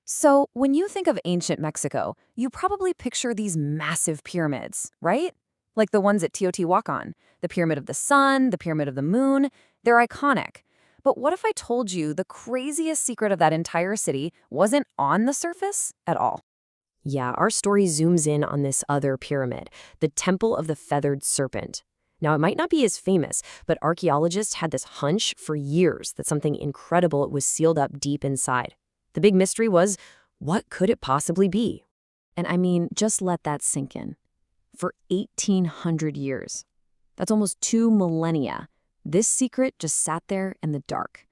So, when you think of ancient Mexico, you probably picture these massive pyramids, right? Like the ones at Teotihuacán, the Pyramid of the Sun, the Pyramid of the Moon. They're iconic. But what if I told you the craziest secret of that entire city wasn't on the surface at all? Yeah, our story zooms in on this other pyramid, the Temple of the Feathered Serpent. Now, it might not be as famous, but archaeologists had this hunch for years that something incredible was sealed up deep inside. The big mystery was, what could it possibly be? And I mean, just let that sink in. For 1,800 years, that's almost 2 millennia, this secret just sat there in the dark.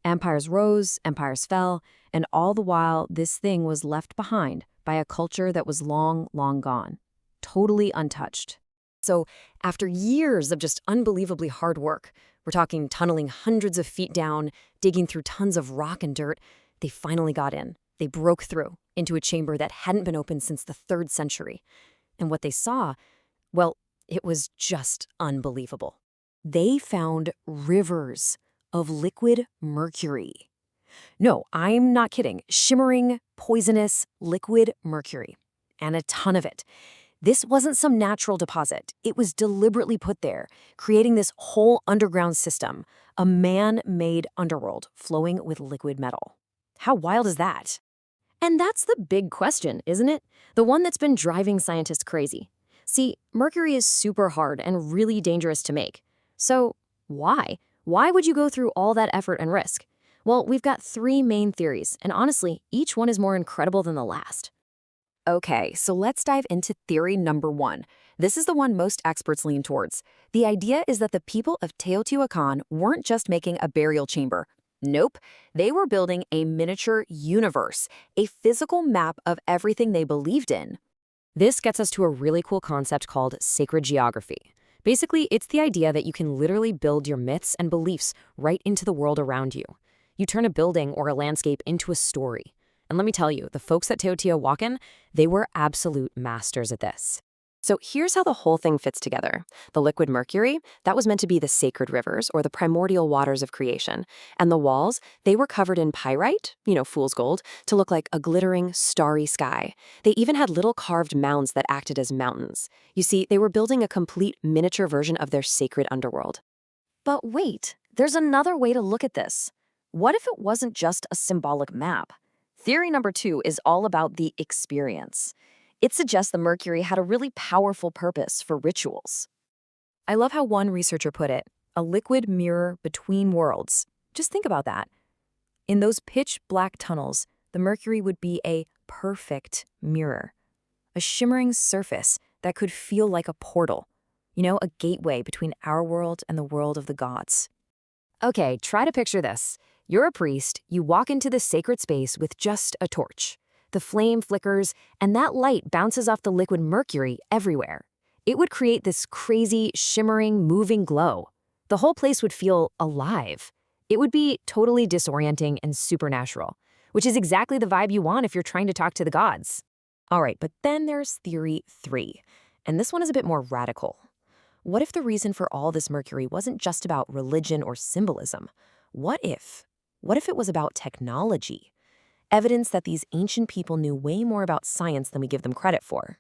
Empires rose, empires fell, and all the while, this thing was left behind by a culture that was long, long gone, totally untouched. So, after years of just unbelievably hard work, we're talking tunneling hundreds of feet down, digging through tons of rock and dirt, they finally got in. They broke through into a chamber that hadn't been opened since the 3rd century. And what they saw, well, it was just unbelievable. They found rivers of liquid mercury. No, I'm not kidding. Shimmering, poisonous, liquid mercury. And a ton of it. This wasn't some natural deposit. It was deliberately put there, creating this whole underground system, a man-made underworld flowing with liquid metal. How wild is that? And that's the big question, isn't it? The one that's been driving scientists crazy. See, mercury is super hard and really dangerous to make. So, why? Why would you go through all that effort and risk? Well, we've got 3 main theories, and honestly, each one is more incredible than the last. Okay, so let's dive into theory number 1. This is the one most experts lean towards. The idea is that the people of Teotihuacán weren't just making a burial chamber. Nope, they were building a miniature universe, a physical map of everything they believed in. This gets us to a really cool concept called sacred geography. Basically, it's the idea that you can literally build your myths and beliefs right into the world around you. You turn a building or a landscape into a story. And let me tell you, the folks at Teotihuacán, they were absolute masters at this. So here's how the whole thing fits together. The liquid mercury, that was meant to be the sacred rivers or the primordial waters of creation. And the walls, they were covered in pyrite, fool's gold, to look like a glittering, starry sky. They even had little carved mounds that acted as mountains. You see, they were building a complete miniature version of their sacred underworld. But wait, there's another way to look at this. What if it wasn't just a symbolic map? Theory number 2 is all about the experience. It suggests the mercury had a really powerful purpose for rituals. I love how one researcher put it, a liquid mirror between worlds. Just think about that. In those pitch-black tunnels, the mercury would be a perfect mirror, a shimmering surface that could feel like a portal, a gateway between our world and the world of the gods. Okay, try to picture this. You're a priest, you walk into this sacred space with just a torch. The flame flickers, and that light bounces off the liquid mercury everywhere. It would create this crazy, shimmering, moving glow. The whole place would feel alive. It would be totally disorienting and supernatural, which is exactly the vibe you want if you're trying to talk to the gods. All right, but then there's theory 3, and this one is a bit more radical. What if the reason for all this mercury wasn't just about religion or symbolism? What if it was about technology? Evidence that these ancient people knew way more about science than we give them credit for.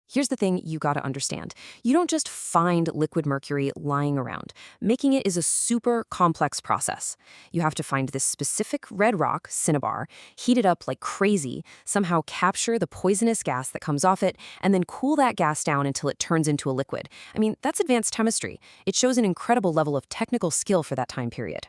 Here's the thing you gotta understand. You don't just find liquid mercury lying around. Making it is a super complex process. You have to find this specific red rock, cinnabar, heat it up like crazy, somehow capture the poisonous gas that comes off it, and then cool that gas down until it turns into a liquid. I mean, that's advanced chemistry. It shows an incredible level of technical skill for that time period.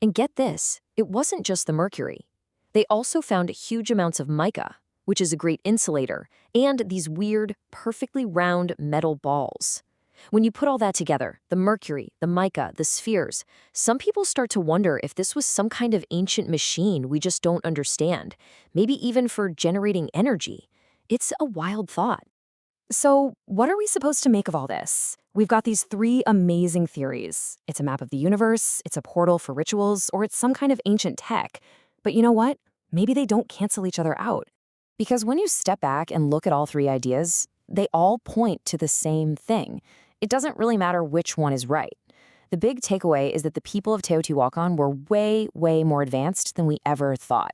And get this, it wasn't just the mercury. They also found huge amounts of mica, which is a great insulator, and these weird, perfectly round metal balls. When you put all that together, the mercury, the mica, the spheres, some people start to wonder if this was some kind of ancient machine we just don't understand, maybe even for generating energy. It's a wild thought. So, what are we supposed to make of all this? We've got these 3 amazing theories. It's a map of the universe, it's a portal for rituals, or it's some kind of ancient tech. But you know what? Maybe they don't cancel each other out. Because when you step back and look at all 3 ideas, they all point to the same thing. It doesn't really matter which one is right. The big takeaway is that the people of Teotihuacán were way, way more advanced than we ever thought.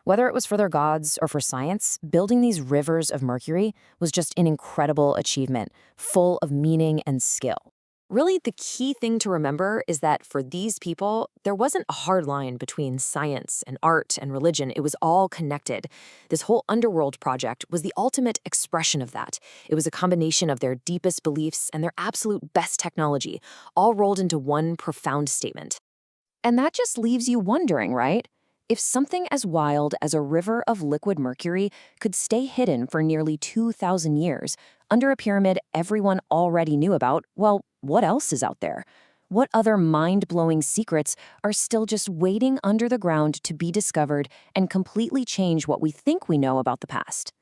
Whether it was for their gods or for science, building these rivers of Mercury was just an incredible achievement, full of meaning and skill. Really, the key thing to remember is that for these people, there wasn't a hard line between science and art and religion. It was all connected. This whole underworld project was the ultimate expression of that. It was a combination of their deepest beliefs and their absolute best technology, all rolled into one profound statement. And that just leaves you wondering, right? If something as wild as a river of liquid mercury could stay hidden for nearly 2,000 years under a pyramid everyone already knew about, well, what else is out there? What other mind-blowing secrets are still just waiting under the ground to be discovered and completely change what we think we know about the past?